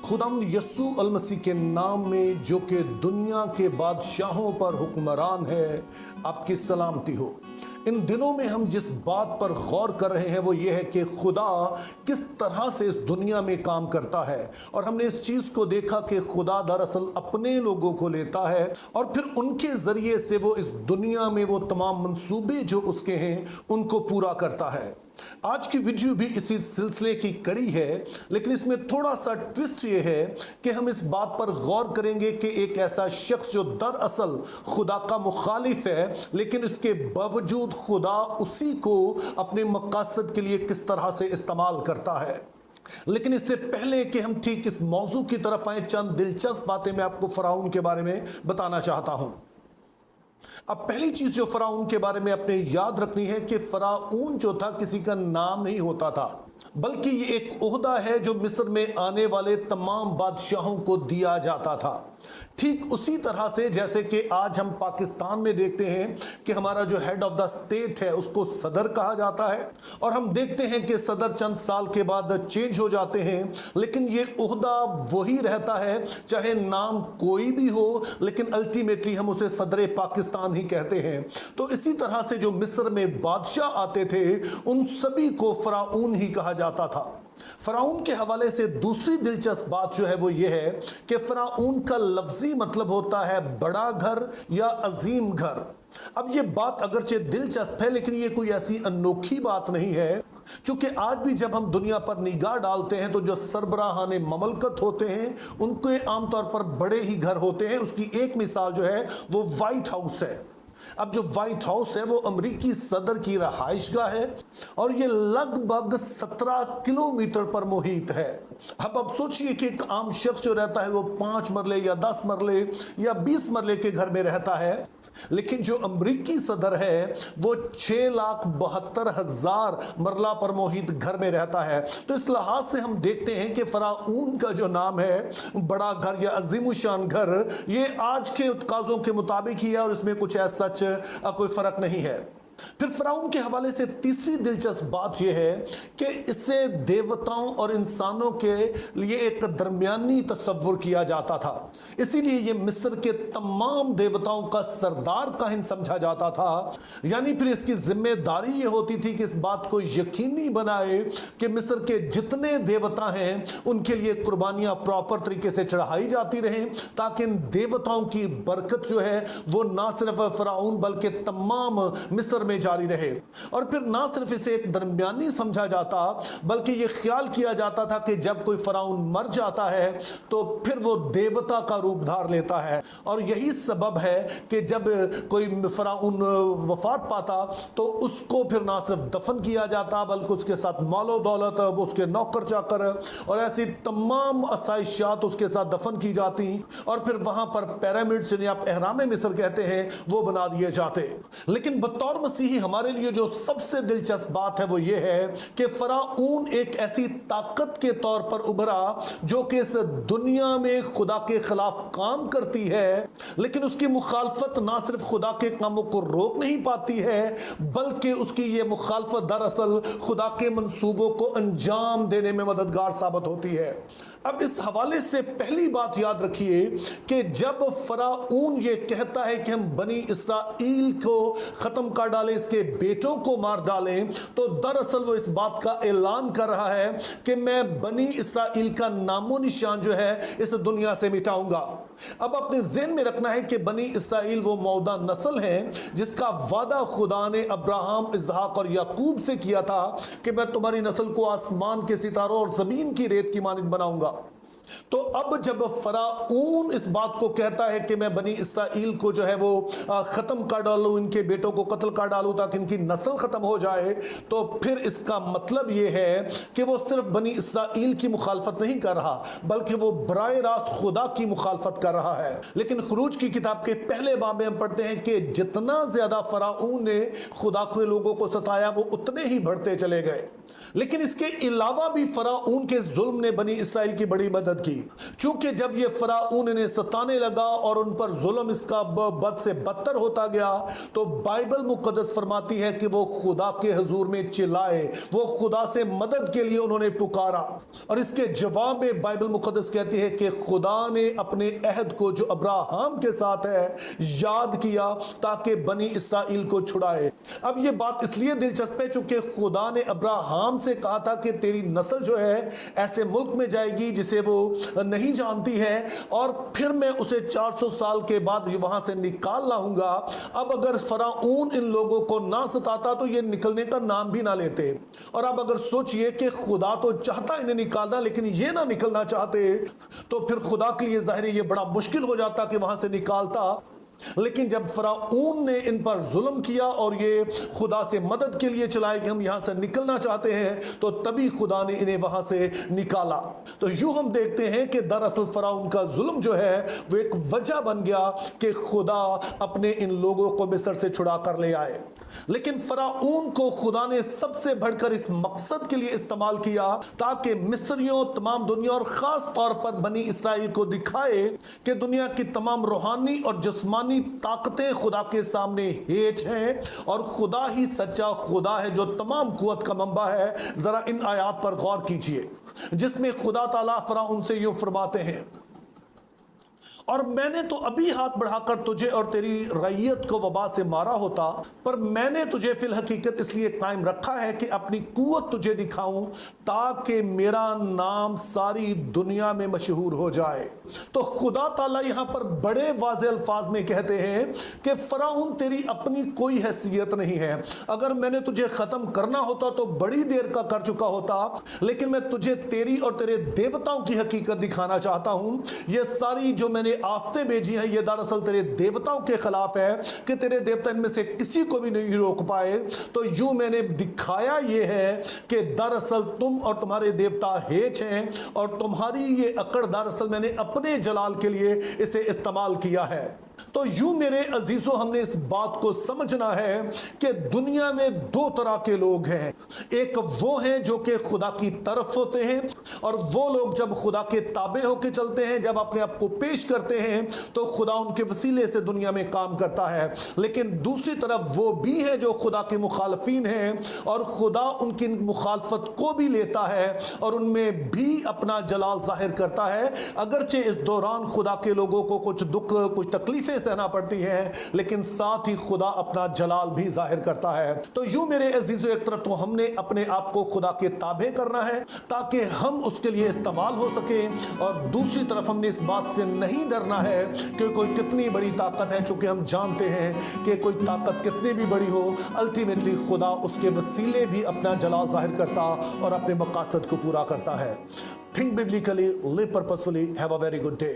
خداوند یسوع المسیح کے نام میں جو کہ دنیا کے بادشاہوں پر حکمران ہے، آپ کی سلامتی ہو۔ ان دنوں میں ہم جس بات پر غور کر رہے ہیں وہ یہ ہے کہ خدا کس طرح سے اس دنیا میں کام کرتا ہے، اور ہم نے اس چیز کو دیکھا کہ خدا دراصل اپنے لوگوں کو لیتا ہے اور پھر ان کے ذریعے سے وہ اس دنیا میں وہ تمام منصوبے جو اس کے ہیں ان کو پورا کرتا ہے۔ آج کی ویڈیو بھی اسی سلسلے کی کڑی ہے، لیکن اس میں تھوڑا سا ٹوسٹ یہ ہے کہ ہم اس بات پر غور کریں گے کہ ایک ایسا شخص جو دراصل خدا کا مخالف ہے، لیکن اس کے باوجود خدا اسی کو اپنے مقاصد کے لیے کس طرح سے استعمال کرتا ہے۔ لیکن اس سے پہلے کہ ہم ٹھیک اس موضوع کی طرف آئیں، چند دلچسپ باتیں میں آپ کو فرعون کے بارے میں بتانا چاہتا ہوں۔ اب پہلی چیز جو فرعون کے بارے میں اپنے یاد رکھنی ہے کہ فرعون جو تھا کسی کا نام نہیں ہوتا تھا، بلکہ یہ ایک عہدہ ہے جو مصر میں آنے والے تمام بادشاہوں کو دیا جاتا تھا۔ ٹھیک اسی طرح سے جیسے کہ آج ہم پاکستان میں دیکھتے ہیں کہ ہمارا جو ہیڈ آف دا اسٹیٹ ہے اس کو صدر کہا جاتا ہے، اور ہم دیکھتے ہیں کہ صدر چند سال کے بعد چینج ہو جاتے ہیں، لیکن یہ عہدہ وہی رہتا ہے چاہے نام کوئی بھی ہو، لیکن الٹیمیٹلی ہم اسے صدر پاکستان ہی کہتے ہیں۔ تو اسی طرح سے جو مصر میں بادشاہ آتے تھے ان سبھی کو فرعون ہی کہا جاتا تھا۔ فرعون کے حوالے سے دوسری دلچسپ بات جو ہے وہ یہ ہے کہ فرعون کا لفظی مطلب ہوتا ہے بڑا گھر یا عظیم گھر۔ اب یہ بات اگرچہ دلچسپ ہے، لیکن یہ کوئی ایسی انوکھی بات نہیں ہے، چونکہ آج بھی جب ہم دنیا پر نگاہ ڈالتے ہیں تو جو سربراہان مملکت ہوتے ہیں ان کے عام طور پر بڑے ہی گھر ہوتے ہیں۔ اس کی ایک مثال جو ہے وہ وائٹ ہاؤس ہے۔ اب جو وائٹ ہاؤس ہے وہ امریکی صدر کی رہائش گاہ ہے، اور یہ لگ بھگ 17 کلومیٹر پر محیط ہے۔ اب سوچئے کہ ایک عام شخص جو رہتا ہے وہ 5 مرلے یا 10 مرلے یا 20 مرلے کے گھر میں رہتا ہے، لیکن جو امریکی صدر ہے وہ 6,72,000 مرلہ پر محیط گھر میں رہتا ہے۔ تو اس لحاظ سے ہم دیکھتے ہیں کہ فرعون کا جو نام ہے بڑا گھر یا عظیم الشان گھر، یہ آج کے تقاضوں کے مطابق ہی ہے، اور اس میں کچھ ایسا کوئی فرق نہیں ہے۔ پھر فرعون کے حوالے سے تیسری دلچسپ بات یہ ہے کہ اسے دیوتاؤں اور انسانوں کے لیے ایک درمیانی تصور کیا جاتا تھا، اسی لیے یہ مصر کے تمام دیوتاؤں کا سردار کاہن سمجھا جاتا تھا۔ یعنی پھر اس کی ذمہ داری یہ ہوتی تھی کہ اس بات کو یقینی بنائے کہ مصر کے جتنے دیوتا ہیں ان کے لیے قربانیاں پراپر طریقے سے چڑھائی جاتی رہیں، تاکہ ان دیوتاؤں کی برکت جو ہے وہ نہ صرف فرعون بلکہ تمام مصر میں جاری رہے۔ اور پھر نہ صرف اسے ایک درمیانی سمجھا جاتا بلکہ یہ خیال کیا جاتا تھا کہ جب کوئی فرعون مر جاتا ہے تو پھر وہ دیوتا کا روپ دھار لیتا ہے، اور یہی سبب ہے کہ جب کوئی فرعون وفات پاتا تو اس کو پھر نہ صرف دفن کیا جاتا بلکہ اس کے ساتھ مال و دولت، اس کے نوکر چاکر اور ایسی تمام آسائشات اس کے ساتھ دفن کی جاتی، اور پھر وہاں پر پیرامڈز جنہیں آپ اہرام مصر کہتے ہیں وہ بنا دیے جاتے۔ لیکن بطور مسیحی ہمارے لیے جو سب سے دلچسپ بات ہے وہ یہ ہے کہ فرعون ایک ایسی طاقت کے طور پر ابھرا جو کہ اس دنیا میں خدا کے خلاف کام کرتی ہے، لیکن اس کی مخالفت نہ صرف خدا کے کاموں کو روک نہیں پاتی ہے بلکہ اس کی یہ مخالفت دراصل خدا کے منصوبوں کو انجام دینے میں مددگار ثابت ہوتی ہے۔ اب اس حوالے سے پہلی بات یاد رکھیے کہ جب فرعون یہ کہتا ہے کہ ہم بنی اسرائیل کو ختم کر ڈالیں، اس کے بیٹوں کو مار ڈالیں، تو دراصل وہ اس بات کا اعلان کر رہا ہے کہ میں بنی اسرائیل کا نام و نشان جو ہے اس دنیا سے مٹاؤں گا۔ اب اپنے ذہن میں رکھنا ہے کہ بنی اسرائیل وہ موعودہ نسل ہے جس کا وعدہ خدا نے ابراہم، اسحاق اور یعقوب سے کیا تھا کہ میں تمہاری نسل کو آسمان کے ستاروں اور زمین کی ریت کی مانند بناؤں گا۔ تو اب جب فرعون اس بات کو کہتا ہے کہ میں بنی اسرائیل کو جو ہے وہ ختم کر ڈالوں، ان کے بیٹوں کو قتل کر ڈالوں تاکہ ان کی نسل ختم ہو جائے، تو پھر اس کا مطلب یہ ہے کہ وہ صرف بنی اسرائیل کی مخالفت نہیں کر رہا بلکہ وہ براہ راست خدا کی مخالفت کر رہا ہے۔ لیکن خروج کی کتاب کے پہلے باب میں ہم پڑھتے ہیں کہ جتنا زیادہ فرعون نے خدا کے لوگوں کو ستایا وہ اتنے ہی بڑھتے چلے گئے۔ لیکن اس کے علاوہ بھی فرعون کے ظلم نے بنی اسرائیل کی بڑی مدد مدد کی. چونکہ جب یہ فرعون انہیں ستانے لگا اور ان پر ظلم اس کا بد سے بدتر ہوتا گیا تو بائبل مقدس فرماتی ہے کہ وہ خدا کے حضور میں چلائے, وہ خدا سے مدد کے لیے انہوں نے پکارا, اور اس کے جواب میں بائبل مقدس کہتی ہے کہ خدا نے اپنے عہد کو جو ابراہیم کے ساتھ ہے یاد کیا تاکہ بنی اسرائیل کو چھڑائے. اب یہ بات اس لیے دلچسپ ہے چونکہ خدا نے ابراہیم سے کہا تھا کہ تیری نسل جو ہے ایسے ملک میں جائے گی جسے وہ نہیں جانتی ہے, اور پھر میں اسے 400 سال کے بعد وہاں سے نکال لاؤں گا. اب اگر فرعون ان لوگوں کو نہ ستاتا تو یہ نکلنے کا نام بھی نہ لیتے, اور اب اگر سوچئے کہ خدا تو چاہتا انہیں نکالنا لیکن یہ نہ نکلنا چاہتے تو پھر خدا کے لیے ظاہر یہ بڑا مشکل ہو جاتا کہ وہاں سے نکالتا. لیکن جب فرعون نے ان پر ظلم کیا اور یہ خدا سے مدد کے لیے چلائے کہ ہم یہاں سے نکلنا چاہتے ہیں تو تبھی خدا نے انہیں وہاں سے نکالا. تو یوں ہم دیکھتے ہیں کہ دراصل فرعون کا ظلم جو ہے وہ ایک وجہ بن گیا کہ خدا اپنے ان لوگوں کو مصر سے چھڑا کر لے آئے. لیکن فرعون کو خدا نے سب سے بڑھ کر اس مقصد کے لیے استعمال کیا تاکہ مصریوں, تمام دنیا اور خاص طور پر بنی اسرائیل کو دکھائے کہ دنیا کی تمام روحانی اور جسمانی طاقتیں خدا کے سامنے ہیچ ہیں اور خدا ہی سچا خدا ہے جو تمام قوت کا منبع ہے. ذرا ان آیات پر غور کیجئے جس میں خدا تعالیٰ فرعون سے یوں فرماتے ہیں, اور میں نے تو ابھی ہاتھ بڑھا کر تجھے اور تیری رعیت کو وبا سے مارا ہوتا, پر میں نے تجھے فی الحقیقت اس لیے قائم رکھا ہے کہ اپنی قوت تجھے دکھاؤں تاکہ میرا نام ساری دنیا میں مشہور ہو جائے. تو خدا تعالیٰ یہاں پر بڑے واضح الفاظ میں کہتے ہیں کہ فرعون تیری اپنی کوئی حیثیت نہیں ہے, اگر میں نے تجھے ختم کرنا ہوتا تو بڑی دیر کا کر چکا ہوتا, لیکن میں تجھے تیری اور تیرے دیوتاؤں کی حقیقت دکھانا چاہتا ہوں. یہ ساری جو میں نے آفتیں بھیجی ہیں یہ دراصل تیرے دیوتاؤں کے خلاف ہے کہ تیرے دیوتا ان میں سے کسی کو بھی نہیں روک پائے. تو یوں میں نے دکھایا یہ ہے کہ دراصل تم اور تمہارے دیوتا ہیچ ہیں, اور تمہاری یہ اکڑ دراصل میں نے اپنے جلال کے لیے اسے استعمال کیا ہے. تو یوں میرے عزیزوں ہم نے اس بات کو سمجھنا ہے کہ دنیا میں دو طرح کے لوگ ہیں. ایک وہ ہیں جو کہ خدا کی طرف ہوتے ہیں, اور وہ لوگ جب خدا کے تابع ہو کے چلتے ہیں, جب اپنے آپ کو پیش کرتے ہیں تو خدا ان کے وسیلے سے دنیا میں کام کرتا ہے. لیکن دوسری طرف وہ بھی ہیں جو خدا کے مخالفین ہیں, اور خدا ان کی مخالفت کو بھی لیتا ہے اور ان میں بھی اپنا جلال ظاہر کرتا ہے. اگرچہ اس دوران خدا کے لوگوں کو کچھ دکھ, کچھ تکلیفیں سہنا پڑتی ہیں, لیکن ساتھ ہی خدا اپنا جلال بھی ظاہر کرتا ہے. تو یوں میرے عزیزو ایک طرف تو ہم نے اپنے آپ کو خدا کے تابع کرنا ہے تاکہ ہم اس کے لیے استعمال ہو سکیں, اور دوسری طرف ہم نے اس بات سے نہیں ڈرنا ہے کہ کوئی کتنی بڑی طاقت ہے, چونکہ ہم جانتے ہیں کہ کوئی طاقت کتنی بھی بڑی ہو الٹیمیٹلی خدا اس کے وسیلے بھی اپنا جلال ظاہر کرتا اور اپنے مقاصد کو پورا کرتا ہے. Think biblically, live purposefully, have a very good day.